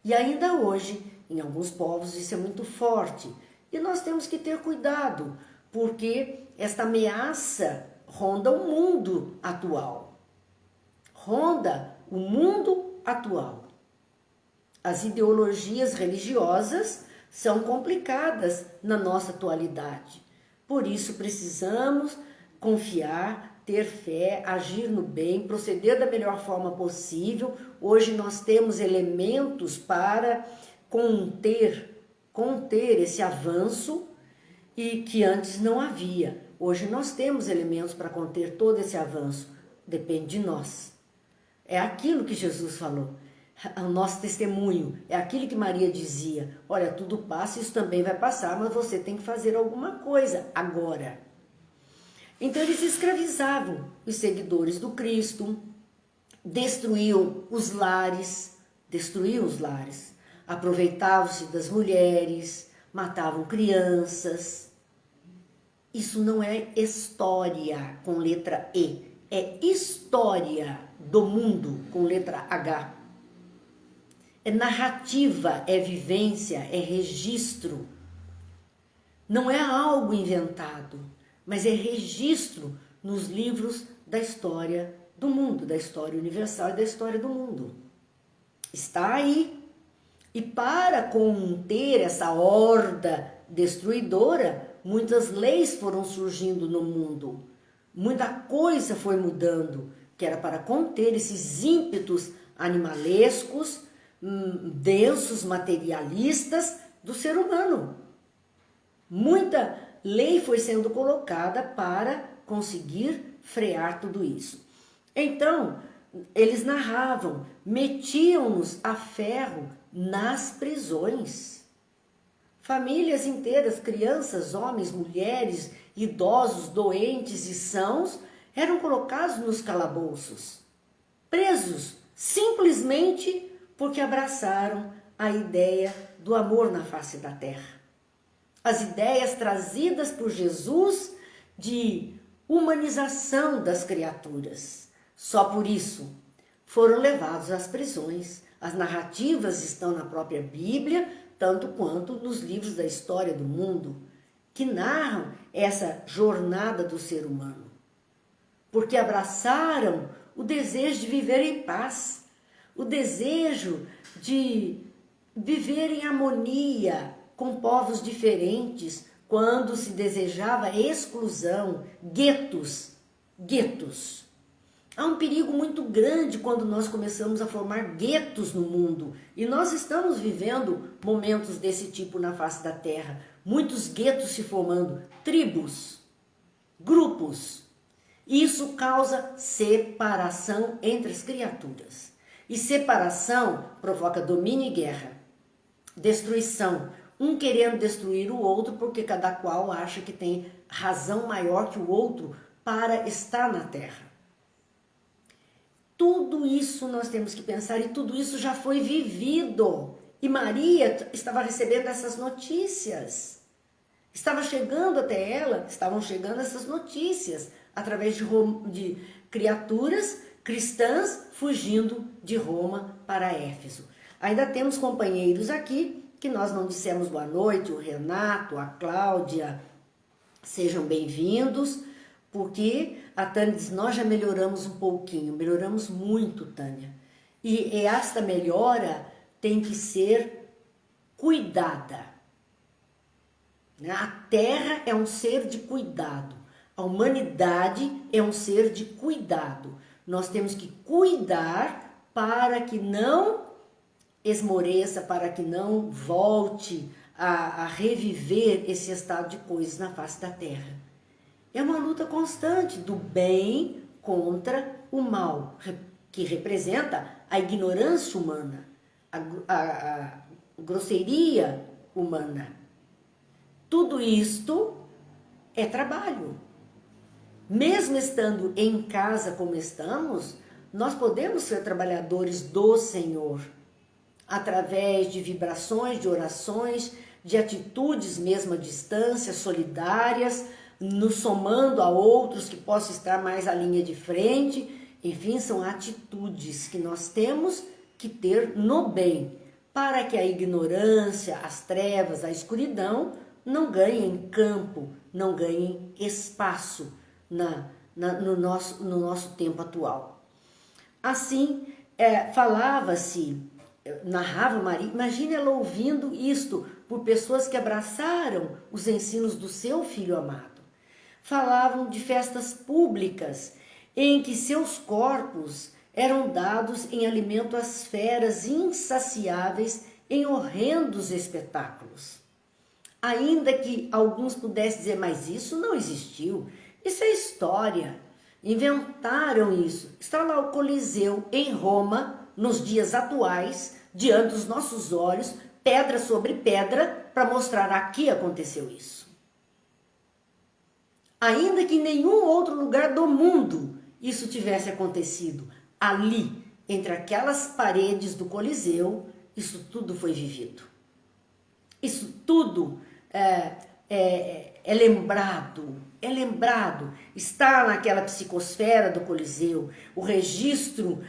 E ainda hoje, em alguns povos, isso é muito forte. E nós temos que ter cuidado, porque esta ameaça ronda o mundo atual. Ronda o mundo atual. As ideologias religiosas são complicadas na nossa atualidade. Por isso precisamos confiar, ter fé, agir no bem, proceder da melhor forma possível. Hoje nós temos elementos para conter esse avanço e que antes não havia. Hoje nós temos elementos para conter todo esse avanço. Depende de nós. É aquilo que Jesus falou. O nosso testemunho é aquilo que Maria dizia. Olha, tudo passa, isso também vai passar, mas você tem que fazer alguma coisa agora. Então eles escravizavam os seguidores do Cristo, destruíam os lares, aproveitavam-se das mulheres, matavam crianças. Isso não é história com letra E, é história do mundo com letra H. É narrativa, é vivência, é registro. Não é algo inventado, mas é registro nos livros da história do mundo, da história universal e da história do mundo. Está aí. E para conter essa horda destruidora, muitas leis foram surgindo no mundo. Muita coisa foi mudando, que era para conter esses ímpetos animalescos, densos, materialistas do ser humano. Muita lei foi sendo colocada para conseguir frear tudo isso. Então, eles narravam, metiam-nos a ferro nas prisões. Famílias inteiras, crianças, homens, mulheres, idosos, doentes e sãos, eram colocados nos calabouços, presos, simplesmente porque abraçaram a ideia do amor na face da terra. As ideias trazidas por Jesus de humanização das criaturas. Só por isso foram levados às prisões. As narrativas estão na própria Bíblia, tanto quanto nos livros da história do mundo, que narram essa jornada do ser humano. Porque abraçaram o desejo de viver em paz, o desejo de viver em harmonia com povos diferentes, quando se desejava exclusão, guetos. Há um perigo muito grande quando nós começamos a formar guetos no mundo. E nós estamos vivendo momentos desse tipo na face da Terra. Muitos guetos se formando, tribos, grupos, Isso causa separação entre as criaturas. E separação provoca domínio e guerra, destruição. Um querendo destruir o outro porque cada qual acha que tem razão maior que o outro para estar na Terra. Tudo isso nós temos que pensar e tudo isso já foi vivido. E Maria estava recebendo essas notícias. Estavam chegando essas notícias através de criaturas cristãs fugindo de Roma para Éfeso. Ainda temos companheiros aqui que nós não dissemos boa noite, o Renato, a Cláudia, sejam bem-vindos, porque a Tânia diz, nós já melhoramos um pouquinho, melhoramos muito, Tânia. E esta melhora tem que ser cuidada. A Terra é um ser de cuidado, a humanidade é um ser de cuidado. Nós temos que cuidar para que não esmoreça, para que não volte a reviver esse estado de coisas na face da Terra. É uma luta constante do bem contra o mal, que representa a ignorância humana, a grosseria humana. Tudo isto é trabalho. Mesmo estando em casa como estamos, nós podemos ser trabalhadores do Senhor, através de vibrações, de orações, de atitudes mesmo à distância, solidárias, nos somando a outros que possam estar mais à linha de frente. Enfim, são atitudes que nós temos que ter no bem, para que a ignorância, as trevas, a escuridão não ganhem campo, não ganhem espaço no nosso tempo atual. Assim, falava-se, narrava Maria, imagine ela ouvindo isto por pessoas que abraçaram os ensinos do seu filho amado. Falavam de festas públicas em que seus corpos eram dados em alimento às feras insaciáveis em horrendos espetáculos. Ainda que alguns pudessem dizer, mas isso não existiu, isso é história, inventaram isso. Está lá o Coliseu em Roma, nos dias atuais, diante dos nossos olhos, pedra sobre pedra, para mostrar aqui aconteceu isso. Ainda que em nenhum outro lugar do mundo isso tivesse acontecido, ali, entre aquelas paredes do Coliseu, isso tudo foi vivido. Isso tudo é lembrado, está naquela psicosfera do Coliseu, o registro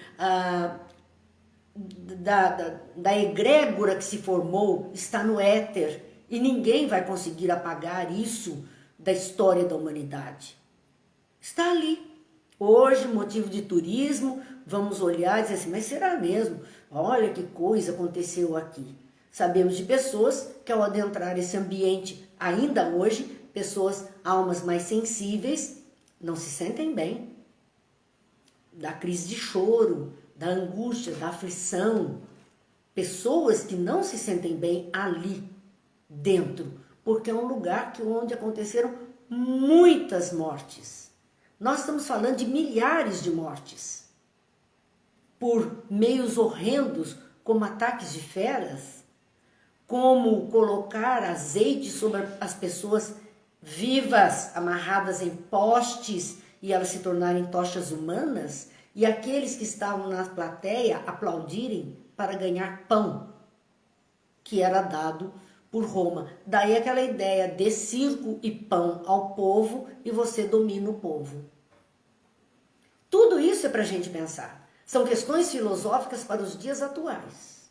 da egrégora que se formou está no éter e ninguém vai conseguir apagar isso da história da humanidade. Está ali. Hoje, motivo de turismo, vamos olhar e dizer assim, mas será mesmo? Olha que coisa aconteceu aqui. Sabemos de pessoas que ao adentrar esse ambiente, ainda hoje, pessoas, almas mais sensíveis, não se sentem bem. Da crise de choro, da angústia, da aflição. Pessoas que não se sentem bem ali, dentro, porque é um lugar onde aconteceram muitas mortes. Nós estamos falando de milhares de mortes por meios horrendos, como ataques de feras, como colocar azeite sobre as pessoas vivas, amarradas em postes e elas se tornarem tochas humanas, e aqueles que estavam na plateia aplaudirem para ganhar pão, que era dado por Roma. Daí aquela ideia de circo e pão ao povo e você domina o povo. Tudo isso é para a gente pensar. São questões filosóficas para os dias atuais.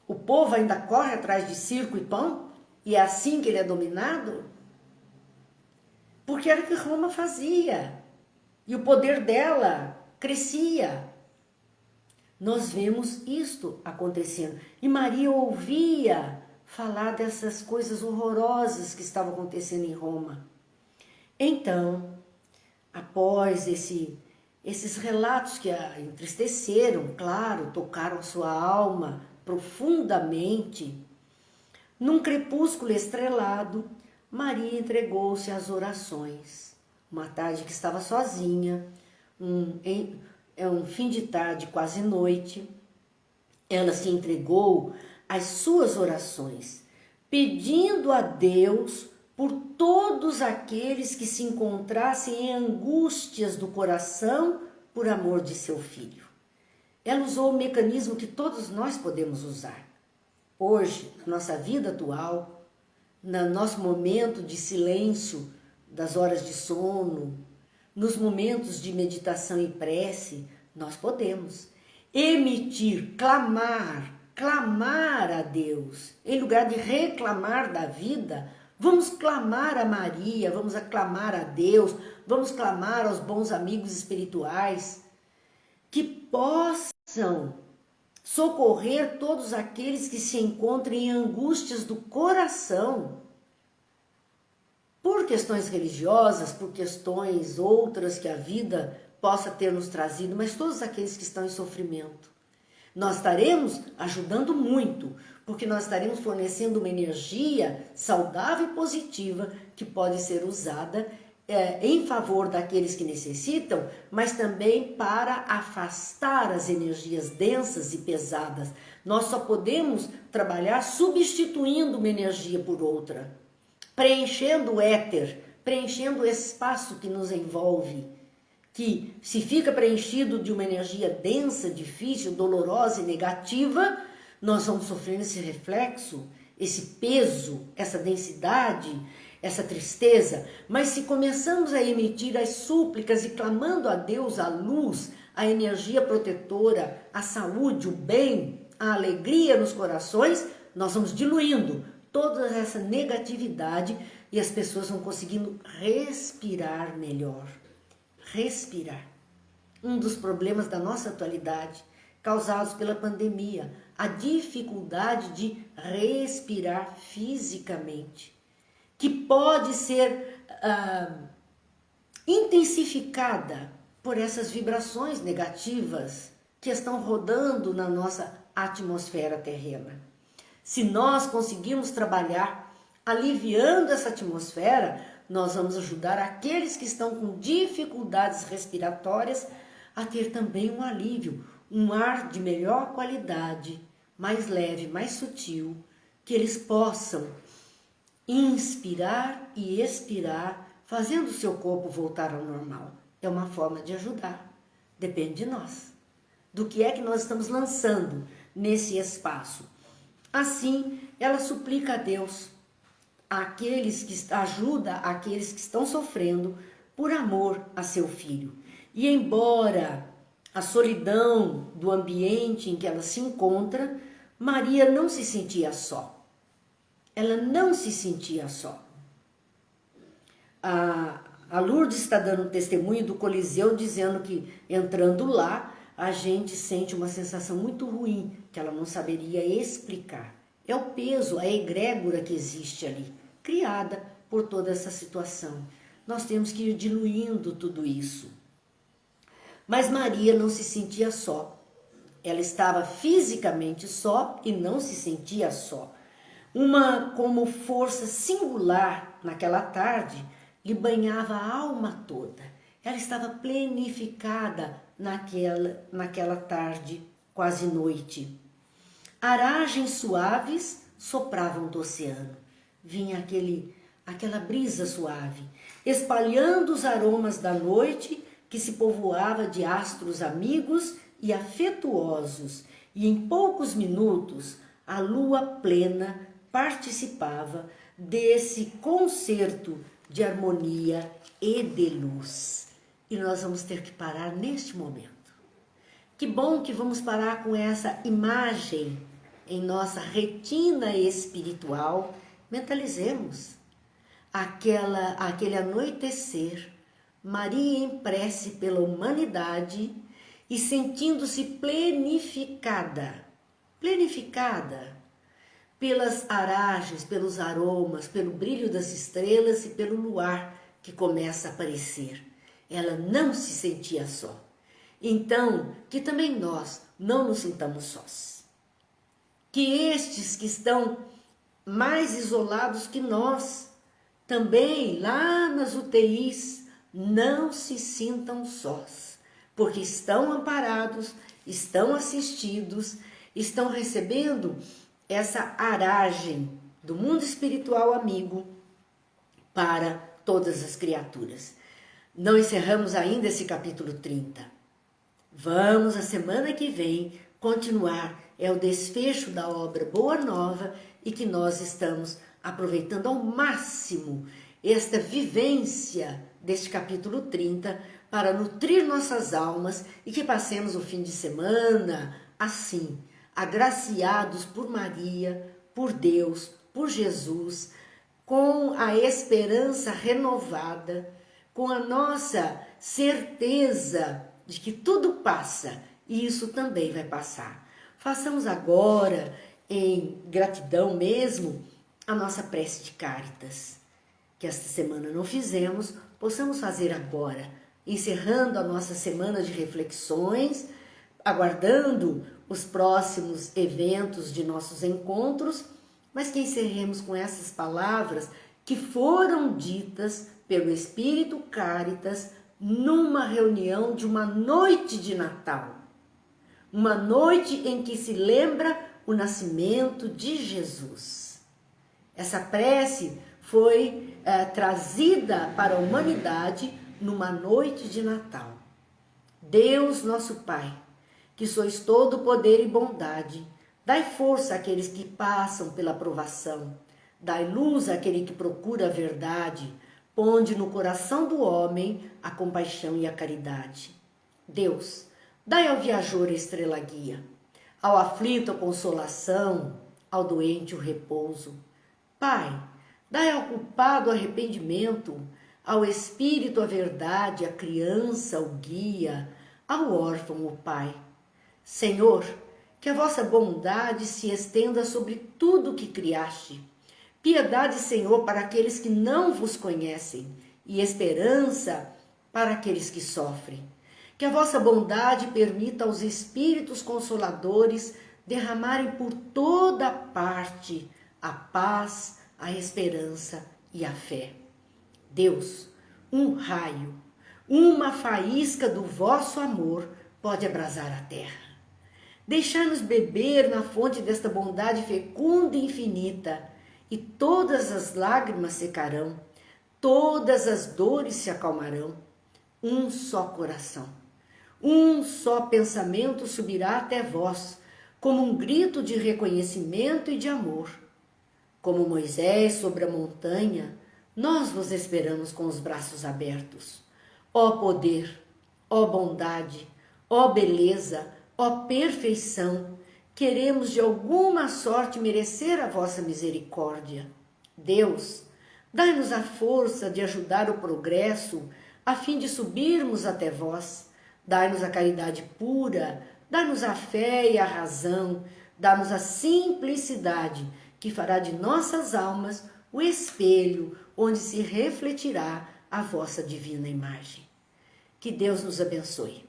O povo ainda corre atrás de circo e pão e é assim que ele é dominado? Porque era o que Roma fazia e o poder dela crescia. Nós vemos isto acontecendo e Maria ouvia falar dessas coisas horrorosas que estavam acontecendo em Roma. Então, após esses relatos que a entristeceram, claro, tocaram sua alma profundamente, num crepúsculo estrelado, Maria entregou-se às orações. uma tarde que estava sozinha, um fim de tarde, quase noite. Ela se entregou às suas orações, pedindo a Deus por todos aqueles que se encontrassem em angústias do coração por amor de seu filho. Ela usou o mecanismo que todos nós podemos usar. Hoje, na nossa vida atual, no nosso momento de silêncio, das horas de sono, nos momentos de meditação e prece, nós podemos emitir, clamar a Deus. Em lugar de reclamar da vida, vamos clamar a Maria, vamos clamar a Deus, vamos clamar aos bons amigos espirituais que possam socorrer todos aqueles que se encontrem em angústias do coração, por questões religiosas, por questões outras que a vida possa ter nos trazido, mas todos aqueles que estão em sofrimento. Nós estaremos ajudando muito, porque nós estaremos fornecendo uma energia saudável e positiva que pode ser usada em favor daqueles que necessitam, mas também para afastar as energias densas e pesadas. Nós só podemos trabalhar substituindo uma energia por outra, preenchendo o éter, preenchendo o espaço que nos envolve, que se fica preenchido de uma energia densa, difícil, dolorosa e negativa, nós vamos sofrendo esse reflexo, esse peso, essa densidade, essa tristeza. Mas se começamos a emitir as súplicas e clamando a Deus a luz, a energia protetora, a saúde, o bem, a alegria nos corações, nós vamos diluindo toda essa negatividade e as pessoas vão conseguindo respirar melhor. Respirar. Um dos problemas da nossa atualidade, causados pela pandemia, a dificuldade de respirar fisicamente, que pode ser intensificada por essas vibrações negativas que estão rodando na nossa atmosfera terrena. Se nós conseguirmos trabalhar aliviando essa atmosfera, nós vamos ajudar aqueles que estão com dificuldades respiratórias a ter também um alívio, um ar de melhor qualidade, mais leve, mais sutil, que eles possam inspirar e expirar, fazendo o seu corpo voltar ao normal. É uma forma de ajudar, depende de nós, do que é que nós estamos lançando nesse espaço. Assim, ela suplica a Deus, ajuda aqueles que estão sofrendo por amor a seu filho. E embora a solidão do ambiente em que ela se encontra, Maria não se sentia só. Ela não se sentia só. A Lourdes está dando testemunho do Coliseu, dizendo que entrando lá, a gente sente uma sensação muito ruim, que ela não saberia explicar. É o peso, a egrégora que existe ali, criada por toda essa situação. Nós temos que ir diluindo tudo isso. Mas Maria não se sentia só. Ela estava fisicamente só e não se sentia só. Como força singular naquela tarde lhe banhava a alma toda. Ela estava plenificada naquela tarde, quase noite. Aragens suaves sopravam do oceano. Vinha aquela brisa suave, espalhando os aromas da noite que se povoava de astros amigos e afetuosos, e em poucos minutos a lua plena participava desse concerto de harmonia e de luz. E nós vamos ter que parar neste momento. Que bom que vamos parar com essa imagem em nossa retina espiritual. Mentalizemos aquele anoitecer, Maria em prece pela humanidade e sentindo-se plenificada pelas aragens, pelos aromas, pelo brilho das estrelas e pelo luar que começa a aparecer. Ela não se sentia só. Então, que também nós não nos sintamos sós. Que estes que estão mais isolados que nós, também lá nas UTIs, não se sintam sós, porque estão amparados, estão assistidos, estão recebendo essa aragem do mundo espiritual amigo para todas as criaturas. Não encerramos ainda esse capítulo 30. Vamos, a semana que vem, continuar. É o desfecho da obra Boa Nova e que nós estamos aproveitando ao máximo esta vivência deste capítulo 30 para nutrir nossas almas e que passemos o fim de semana assim, agraciados por Maria, por Deus, por Jesus, com a esperança renovada, com a nossa certeza de que tudo passa e isso também vai passar. Façamos agora, em gratidão mesmo, a nossa prece de Cáritas, que esta semana não fizemos, possamos fazer agora, encerrando a nossa semana de reflexões, aguardando os próximos eventos de nossos encontros, mas que encerremos com essas palavras que foram ditas pelo Espírito Cáritas numa reunião de uma noite de Natal. Uma noite em que se lembra o nascimento de Jesus. Essa prece foi trazida para a humanidade numa noite de Natal. Deus, nosso Pai, que sois todo poder e bondade, dai força àqueles que passam pela provação, dai luz àquele que procura a verdade, ponde no coração do homem a compaixão e a caridade. Deus, dai ao viajor a estrela guia, ao aflito a consolação, ao doente o repouso. Pai, dai ao culpado o arrependimento, ao espírito a verdade, à criança o guia, ao órfão o pai. Senhor, que a vossa bondade se estenda sobre tudo que criaste. Piedade, Senhor, para aqueles que não vos conhecem e esperança para aqueles que sofrem. Que a vossa bondade permita aos espíritos consoladores derramarem por toda parte a paz, a esperança e a fé. Deus, um raio, uma faísca do vosso amor pode abrasar a terra. Deixai-nos beber na fonte desta bondade fecunda e infinita, e todas as lágrimas secarão, todas as dores se acalmarão. Um só coração, um só pensamento subirá até vós, como um grito de reconhecimento e de amor. Como Moisés sobre a montanha, nós vos esperamos com os braços abertos. Ó poder, ó bondade, ó beleza, ó perfeição, queremos de alguma sorte merecer a vossa misericórdia. Deus, dai-nos a força de ajudar o progresso, a fim de subirmos até vós. Dai-nos a caridade pura, dai-nos a fé e a razão, dai-nos a simplicidade, que fará de nossas almas o espelho onde se refletirá a vossa divina imagem. Que Deus nos abençoe,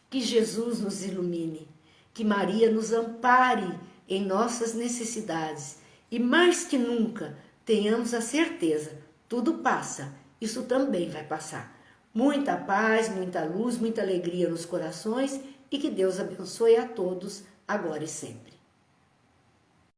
que Jesus nos ilumine, que Maria nos ampare em nossas necessidades e mais que nunca tenhamos a certeza, tudo passa, isso também vai passar. Muita paz, muita luz, muita alegria nos corações e que Deus abençoe a todos agora e sempre.